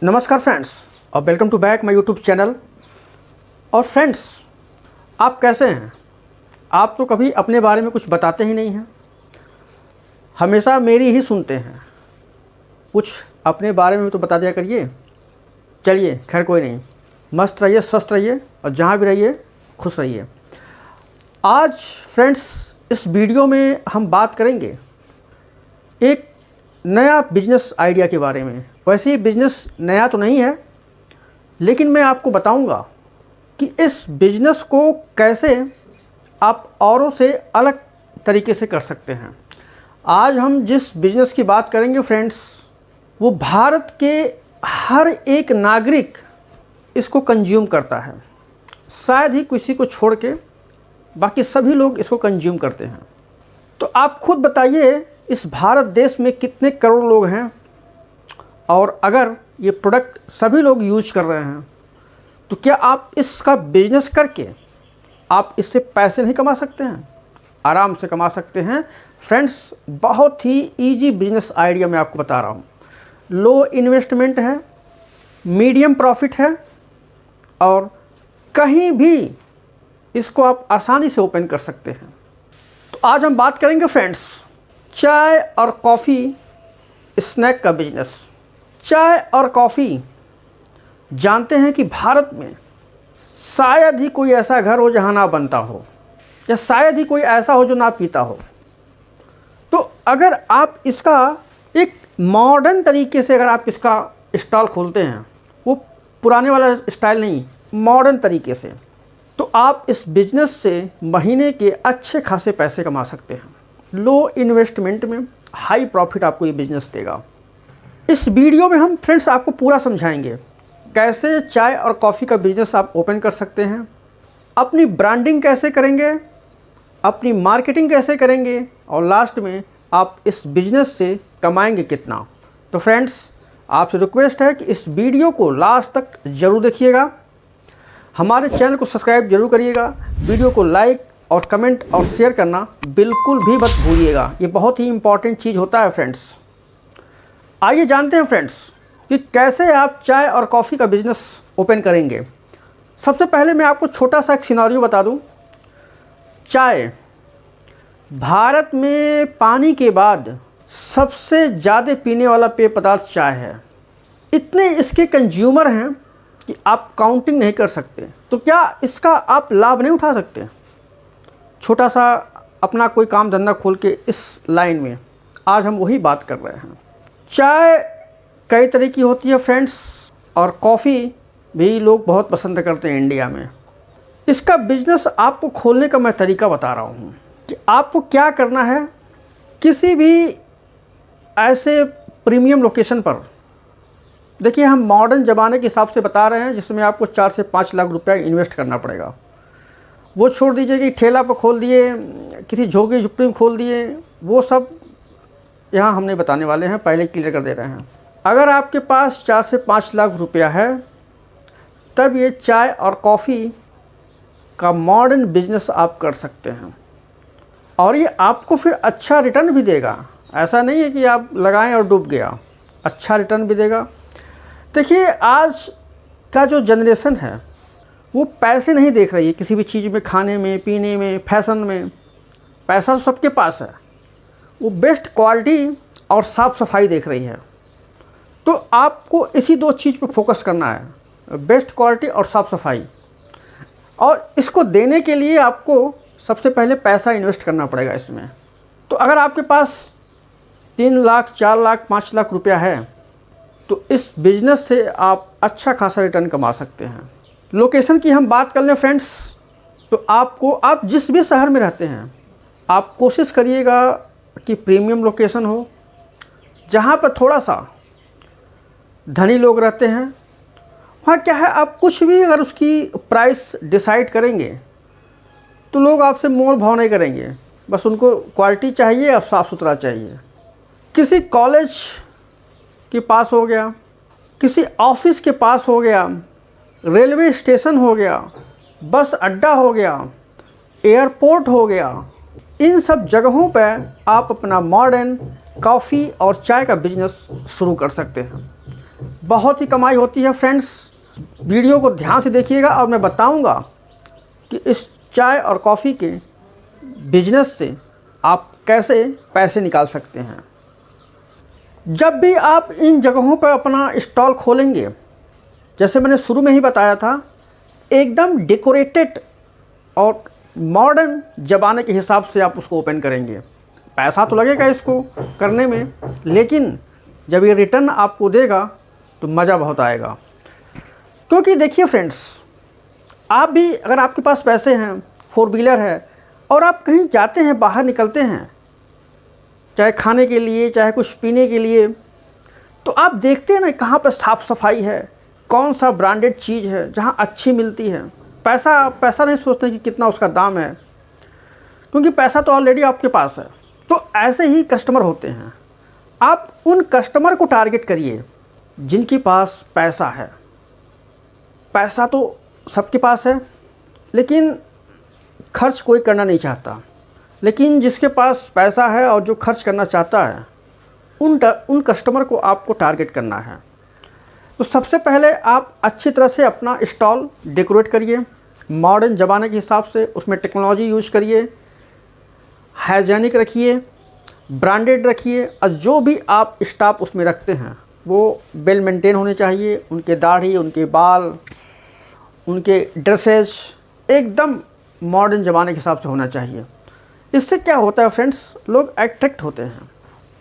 नमस्कार फ्रेंड्स और welcome to back my YouTube channel. और फ्रेंड्स, आप कैसे हैं? आप तो कभी अपने बारे में कुछ बताते ही नहीं हैं, हमेशा मेरी ही सुनते हैं। कुछ अपने बारे में तो बता दिया करिए। चलिए, खैर कोई नहीं, मस्त रहिए, स्वस्थ रहिए और जहाँ भी रहिए खुश रहिए। आज फ्रेंड्स, इस वीडियो में हम बात करेंगे एक नया बिजनेस आइडिया के बारे में। वैसे ही बिजनेस नया तो नहीं है, लेकिन मैं आपको बताऊंगा कि इस बिजनेस को कैसे आप औरों से अलग तरीके से कर सकते हैं। आज हम जिस बिजनेस की बात करेंगे फ्रेंड्स, वो भारत के हर एक नागरिक इसको कंज्यूम करता है। शायद ही किसी को छोड़ के बाकी सभी लोग इसको कंज्यूम करते हैं। तो आप खुद बताइए, इस भारत देश में कितने करोड़ लोग हैं, और अगर ये प्रोडक्ट सभी लोग यूज कर रहे हैं तो क्या आप इसका बिजनेस करके आप इससे पैसे नहीं कमा सकते हैं? आराम से कमा सकते हैं फ्रेंड्स। बहुत ही इजी बिजनेस आइडिया मैं आपको बता रहा हूँ। लो इन्वेस्टमेंट है, मीडियम प्रॉफिट है और कहीं भी इसको आप आसानी से ओपन कर सकते हैं। तो आज हम बात करेंगे फ्रेंड्स, चाय और कॉफ़ी स्नैक का बिजनेस। चाय और कॉफ़ी जानते हैं कि भारत में शायद ही कोई ऐसा घर हो जहां ना बनता हो, या शायद ही कोई ऐसा हो जो ना पीता हो। तो अगर आप इसका एक मॉडर्न तरीके से अगर आप इसका स्टॉल खोलते हैं, वो पुराने वाला स्टाइल नहीं, मॉडर्न तरीके से, तो आप इस बिजनेस से महीने के अच्छे खासे पैसे कमा सकते हैं। लो इन्वेस्टमेंट में हाई प्रॉफिट आपको ये बिजनेस देगा। इस वीडियो में हम फ्रेंड्स आपको पूरा समझाएंगे कैसे चाय और कॉफ़ी का बिजनेस आप ओपन कर सकते हैं, अपनी ब्रांडिंग कैसे करेंगे, अपनी मार्केटिंग कैसे करेंगे, और लास्ट में आप इस बिजनेस से कमाएंगे कितना। तो फ्रेंड्स, आपसे रिक्वेस्ट है कि इस वीडियो को लास्ट तक ज़रूर देखिएगा। हमारे चैनल को सब्सक्राइब जरूर करिएगा। वीडियो को लाइक और कमेंट और शेयर करना बिल्कुल भी मत भूलिएगा, ये बहुत ही इंपॉर्टेंट चीज़ होता है फ्रेंड्स। आइए जानते हैं फ्रेंड्स कि कैसे आप चाय और कॉफ़ी का बिजनेस ओपन करेंगे। सबसे पहले मैं आपको छोटा सा एक सिनेरियो बता दूं। चाय भारत में पानी के बाद सबसे ज़्यादा पीने वाला पेय पदार्थ चाय है। इतने इसके कंज्यूमर हैं कि आप काउंटिंग नहीं कर सकते। तो क्या इसका आप लाभ नहीं उठा सकते? छोटा सा अपना कोई काम धंधा खोल के इस लाइन में, आज हम वही बात कर रहे हैं। चाय कई तरह की होती है फ्रेंड्स, और कॉफ़ी भी लोग बहुत पसंद करते हैं इंडिया में। इसका बिजनेस आपको खोलने का मैं तरीका बता रहा हूँ कि आपको क्या करना है। किसी भी ऐसे प्रीमियम लोकेशन पर, देखिए हम मॉडर्न ज़माने के हिसाब से बता रहे हैं, जिसमें आपको 4 से 5 लाख रुपया इन्वेस्ट करना पड़ेगा। वो छोड़ दीजिए कि ठेला पर खोल दिए, किसी झोंके झुप्पी में खोल दिए, वो सब यहाँ हम नहीं बताने वाले हैं, पहले क्लियर कर दे रहे हैं। अगर आपके पास 4 से 5 लाख रुपया है, तब ये चाय और कॉफ़ी का मॉडर्न बिजनेस आप कर सकते हैं, और ये आपको फिर अच्छा रिटर्न भी देगा। ऐसा नहीं है कि आप लगाएं और डूब गया, अच्छा रिटर्न भी देगा। देखिए, आज का जो जनरेशन है वो पैसे नहीं देख रही है किसी भी चीज़ में, खाने में, पीने में, फैशन में। पैसा तो सबके पास है, वो बेस्ट क्वालिटी और साफ़ सफाई देख रही है। तो आपको इसी दो चीज़ पर फोकस करना है, बेस्ट क्वालिटी और साफ़ सफाई। और इसको देने के लिए आपको सबसे पहले पैसा इन्वेस्ट करना पड़ेगा इसमें। तो अगर आपके पास 3 लाख, 4 लाख, 5 लाख रुपया है, तो इस बिज़नेस से आप अच्छा खासा रिटर्न कमा सकते हैं। लोकेशन की हम बात कर लें फ्रेंड्स, तो आप जिस भी शहर में रहते हैं, आप कोशिश करिएगा कि प्रीमियम लोकेशन हो, जहाँ पर थोड़ा सा धनी लोग रहते हैं। वहाँ क्या है, आप कुछ भी अगर उसकी प्राइस डिसाइड करेंगे तो लोग आपसे मोल भाव नहीं करेंगे, बस उनको क्वालिटी चाहिए और साफ़ सुथरा चाहिए। किसी कॉलेज के पास हो गया, किसी ऑफिस के पास हो गया, रेलवे स्टेशन हो गया, बस अड्डा हो गया, एयरपोर्ट हो गया, इन सब जगहों पर आप अपना मॉडर्न कॉफ़ी और चाय का बिजनेस शुरू कर सकते हैं। बहुत ही कमाई होती है फ्रेंड्स। वीडियो को ध्यान से देखिएगा और मैं बताऊंगा कि इस चाय और कॉफ़ी के बिजनेस से आप कैसे पैसे निकाल सकते हैं। जब भी आप इन जगहों पर अपना स्टॉल खोलेंगे, जैसे मैंने शुरू में ही बताया था, एकदम डेकोरेटेड और मॉडर्न ज़माने के हिसाब से आप उसको ओपन करेंगे। पैसा तो लगेगा इसको करने में, लेकिन जब ये रिटर्न आपको देगा तो मज़ा बहुत आएगा। क्योंकि देखिए फ्रेंड्स, आप भी अगर आपके पास पैसे हैं, 4 व्हीलर है और आप कहीं जाते हैं, बाहर निकलते हैं, चाहे खाने के लिए चाहे कुछ पीने के लिए, तो आप देखते हैं ना कहाँ पर साफ़ सफाई है, कौन सा ब्रांडेड चीज़ है जहाँ अच्छी मिलती है। पैसा नहीं सोचते कि कितना उसका दाम है, क्योंकि पैसा तो ऑलरेडी आपके पास है। तो ऐसे ही कस्टमर होते हैं। आप उन कस्टमर को टारगेट करिए जिनके पास पैसा है। पैसा तो सबके पास है, लेकिन खर्च कोई करना नहीं चाहता। लेकिन जिसके पास पैसा है और जो खर्च करना चाहता है, उन कस्टमर को आपको टारगेट करना है। तो सबसे पहले आप अच्छी तरह से अपना स्टॉल डेकोरेट करिए, मॉडर्न ज़माने के हिसाब से उसमें टेक्नोलॉजी यूज करिए, हाइजेनिक रखिए, ब्रांडेड रखिए, और जो भी आप स्टाफ उसमें रखते हैं वो वेल मेंटेन होने चाहिए। उनके दाढ़ी, उनके बाल, उनके ड्रेसेस एकदम मॉडर्न ज़माने के हिसाब से होना चाहिए। इससे क्या होता है फ्रेंड्स, लोग अट्रैक्ट होते हैं।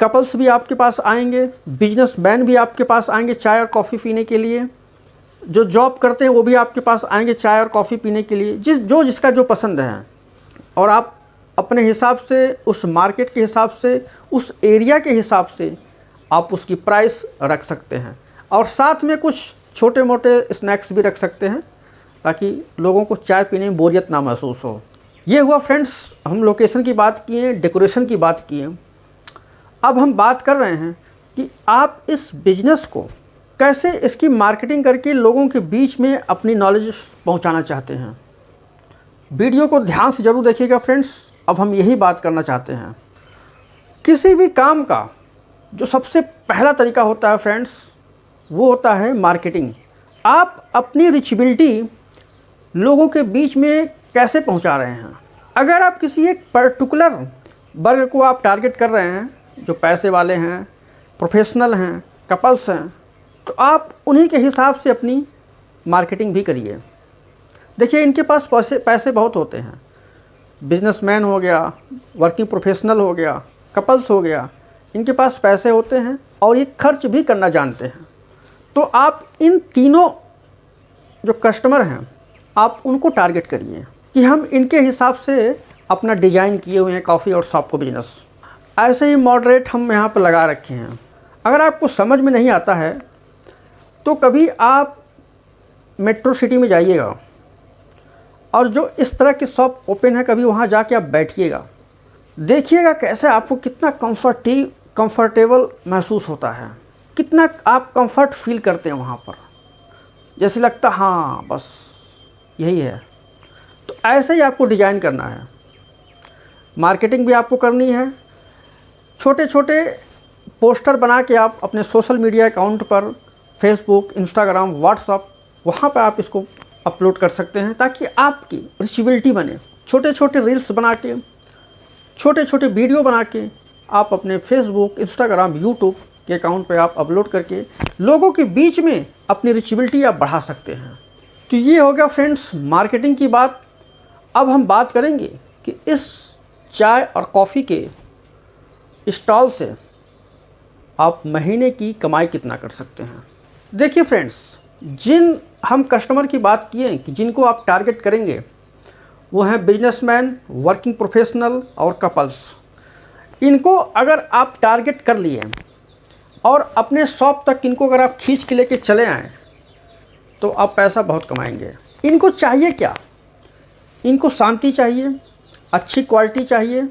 कपल्स भी आपके पास आएंगे, बिजनेसमैन भी आपके पास आएंगे चाय और कॉफ़ी पीने के लिए, जो जॉब करते हैं वो भी आपके पास आएंगे चाय और कॉफ़ी पीने के लिए, जिसका जो पसंद है। और आप अपने हिसाब से, उस मार्केट के हिसाब से, उस एरिया के हिसाब से आप उसकी प्राइस रख सकते हैं। और साथ में कुछ छोटे मोटे स्नैक्स भी रख सकते हैं, ताकि लोगों को चाय पीने में बोरियत ना महसूस हो। ये हुआ फ्रेंड्स, हम लोकेशन की बात किए, डेकोरेशन की बात किए। अब हम बात कर रहे हैं कि आप इस बिज़नेस को कैसे, इसकी मार्केटिंग करके लोगों के बीच में अपनी नॉलेज पहुंचाना चाहते हैं। वीडियो को ध्यान से ज़रूर देखिएगा फ्रेंड्स। अब हम यही बात करना चाहते हैं, किसी भी काम का जो सबसे पहला तरीका होता है फ्रेंड्स, वो होता है मार्केटिंग। आप अपनी रीचेबिलिटी लोगों के बीच में कैसे पहुंचा रहे हैं। अगर आप किसी एक पर्टिकुलर वर्ग को आप टारगेट कर रहे हैं, जो पैसे वाले हैं, प्रोफेशनल हैं, कपल्स हैं, तो आप उन्हीं के हिसाब से अपनी मार्केटिंग भी करिए। देखिए, इनके पास पैसे बहुत होते हैं। बिजनेसमैन हो गया, वर्किंग प्रोफेशनल हो गया, कपल्स हो गया, इनके पास पैसे होते हैं और ये खर्च भी करना जानते हैं। तो आप इन तीनों जो कस्टमर हैं, आप उनको टारगेट करिए कि हम इनके हिसाब से अपना डिज़ाइन किए हुए हैं कॉफ़ी और शॉप को बिजनेस। ऐसे ही मॉडरेट हम यहाँ पर लगा रखे हैं। अगर आपको समझ में नहीं आता है तो कभी आप मेट्रो सिटी में जाइएगा और जो इस तरह की शॉप ओपन है, कभी वहाँ जाके आप बैठिएगा, देखिएगा कैसे आपको कितना कंफर्टेबल महसूस होता है, कितना आप कंफर्ट फील करते हैं वहाँ पर, जैसे लगता हाँ बस यही है। तो ऐसे ही आपको डिज़ाइन करना है, मार्केटिंग भी आपको करनी है। छोटे छोटे पोस्टर बना के आप अपने सोशल मीडिया अकाउंट पर, फेसबुक, इंस्टाग्राम, व्हाट्सअप, वहाँ पर आप इसको अपलोड कर सकते हैं, ताकि आपकी रिचेबिलिटी बने। छोटे छोटे रील्स बना के, छोटे छोटे वीडियो बना के आप अपने फेसबुक, इंस्टाग्राम, यूट्यूब के अकाउंट पे आप अपलोड करके लोगों के बीच में अपनी रिचेबिलिटी आप बढ़ा सकते हैं। तो ये हो गया फ्रेंड्स मार्केटिंग की बात। अब हम बात करेंगे कि इस चाय और कॉफ़ी के स्टॉल से आप महीने की कमाई कितना कर सकते हैं। देखिए फ्रेंड्स, जिन हम कस्टमर की बात किए कि जिनको आप टारगेट करेंगे, वो हैं बिजनेसमैन, वर्किंग प्रोफेशनल और कपल्स। इनको अगर आप टारगेट कर लिए और अपने शॉप तक इनको अगर आप खींच के लेके चले आएँ, तो आप पैसा बहुत कमाएंगे। इनको चाहिए क्या? इनको शांति चाहिए, अच्छी क्वालिटी चाहिए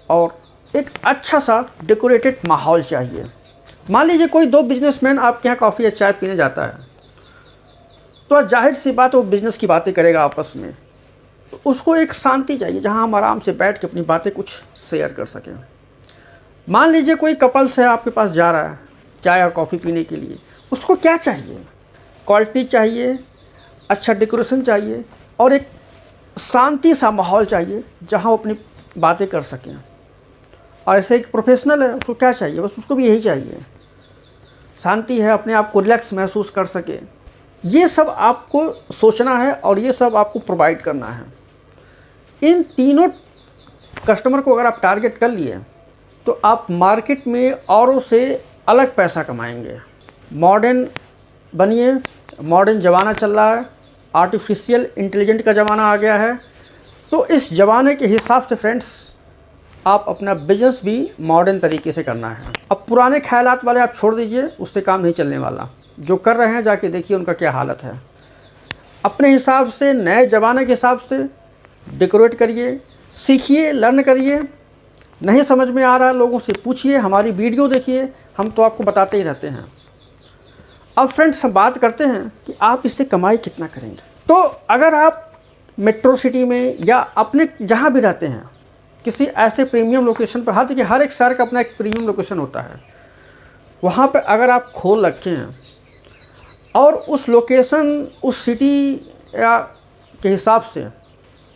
और एक अच्छा सा डेकोरेटेड माहौल चाहिए। मान लीजिए कोई दो बिजनेसमैन आपके यहाँ कॉफ़ी या चाय पीने जाता है, तो जाहिर सी बात वो बिज़नेस की बातें करेगा आपस में, तो उसको एक शांति चाहिए जहाँ हम आराम से बैठ के अपनी बातें कुछ शेयर कर सकें। मान लीजिए कोई कपल्स है आपके पास जा रहा है चाय और कॉफ़ी पीने के लिए। उसको क्या चाहिए? क्वालिटी चाहिए, अच्छा डेकोरेशन चाहिए और एक शांति सा माहौल चाहिए जहाँ वो अपनी बातें कर सकें। और ऐसे एक प्रोफेशनल है, उसको क्या चाहिए? बस उसको भी यही चाहिए, शांति है, अपने आप को रिलैक्स महसूस कर सके। ये सब आपको सोचना है और ये सब आपको प्रोवाइड करना है। इन तीनों कस्टमर को अगर आप टारगेट कर लिए तो आप मार्केट में औरों से अलग पैसा कमाएंगे। मॉडर्न बनिए, मॉडर्न ज़माना चल रहा है, आर्टिफिशियल इंटेलिजेंट का ज़माना आ गया है। तो इस ज़माने के हिसाब से फ्रेंड्स आप अपना बिजनेस भी मॉडर्न तरीके से करना है। अब पुराने ख्यालात वाले आप छोड़ दीजिए, उससे काम नहीं चलने वाला। जो कर रहे हैं जाके देखिए उनका क्या हालत है। अपने हिसाब से, नए ज़माने के हिसाब से डेकोरेट करिए, सीखिए, लर्न करिए। नहीं समझ में आ रहा लोगों से पूछिए, हमारी वीडियो देखिए, हम तो आपको बताते ही रहते हैं। अब फ्रेंड्स हम बात करते हैं कि आप इससे कमाई कितना करेंगे। तो अगर आप मेट्रो सिटी में या अपने जहाँ भी रहते हैं किसी ऐसे प्रीमियम लोकेशन पर, हाँ देखिए हर एक शहर का अपना एक प्रीमियम लोकेशन होता है, वहाँ पर अगर आप खोल रखे हैं और उस लोकेशन, उस सिटी या के हिसाब से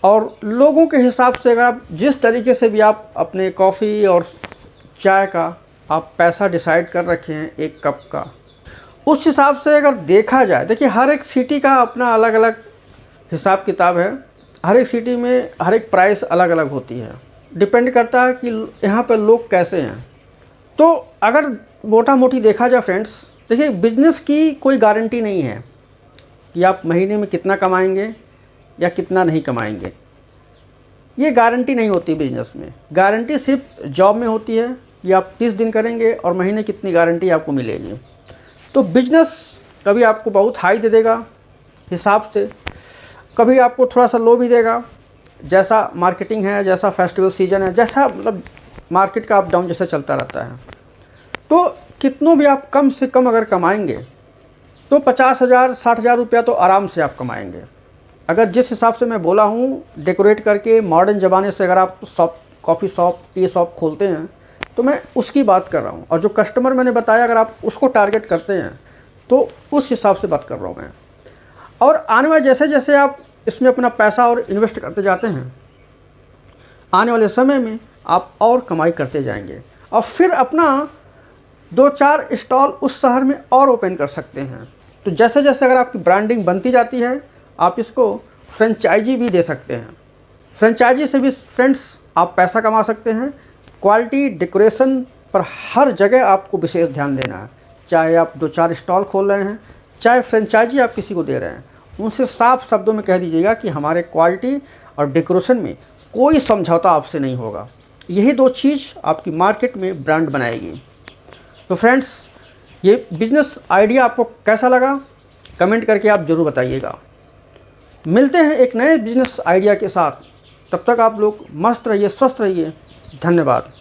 और लोगों के हिसाब से अगर आप जिस तरीके से भी आप अपने कॉफ़ी और चाय का आप पैसा डिसाइड कर रखे हैं एक कप का, उस हिसाब से अगर देखा जाए, देखिए हर एक सिटी का अपना अलग अलग हिसाब किताब है। हर एक सिटी में हर एक प्राइस अलग अलग होती है, डिपेंड करता है कि यहाँ पर लोग कैसे हैं। तो अगर मोटा मोटी देखा जाए फ्रेंड्स, देखिए बिजनेस की कोई गारंटी नहीं है कि आप महीने में कितना कमाएंगे या कितना नहीं कमाएंगे। ये गारंटी नहीं होती बिजनेस में। गारंटी सिर्फ जॉब में होती है कि आप 30 दिन करेंगे और महीने कितनी गारंटी आपको मिलेगी। तो बिजनेस कभी आपको बहुत हाई दे देगा हिसाब से, कभी आपको थोड़ा सा लो भी देगा, जैसा मार्केटिंग है, जैसा फेस्टिवल सीजन है, जैसा मतलब मार्केट का अप डाउन जैसा चलता रहता है। तो कितनों भी आप कम से कम अगर कमाएंगे तो 50,000 60,000 रुपया तो आराम से आप कमाएंगे। अगर जिस हिसाब से मैं बोला हूँ डेकोरेट करके मॉडर्न ज़माने से अगर आप shop, coffee shop, tea shop खोलते हैं तो मैं उसकी बात कर रहा हूँ। और जो कस्टमर मैंने बताया अगर आप उसको टारगेट करते हैं तो उस हिसाब से बात कर रहा हूँ मैं। और आने वाले जैसे जैसे आप इसमें अपना पैसा और इन्वेस्ट करते जाते हैं, आने वाले समय में आप और कमाई करते जाएंगे और फिर अपना 2-4 स्टॉल उस शहर में और ओपन कर सकते हैं। तो जैसे जैसे अगर आपकी ब्रांडिंग बनती जाती है आप इसको फ्रेंचाइजी भी दे सकते हैं। फ्रेंचाइजी से भी फ्रेंड्स आप पैसा कमा सकते हैं। क्वालिटी, डेकोरेशन पर हर जगह आपको विशेष ध्यान देना है। चाहे आप 2-4 स्टॉल खोल रहे हैं, चाहे फ्रेंचाइजी आप किसी को दे रहे हैं, उनसे साफ शब्दों में कह दीजिएगा कि हमारे क्वालिटी और डेकोरेशन में कोई समझौता आपसे नहीं होगा। यही 2 चीज़ आपकी मार्केट में ब्रांड बनाएगी। तो फ्रेंड्स ये बिज़नेस आइडिया आपको कैसा लगा कमेंट करके आप ज़रूर बताइएगा। मिलते हैं एक नए बिज़नेस आइडिया के साथ, तब तक आप लोग मस्त रहिए, स्वस्थ रहिए। धन्यवाद।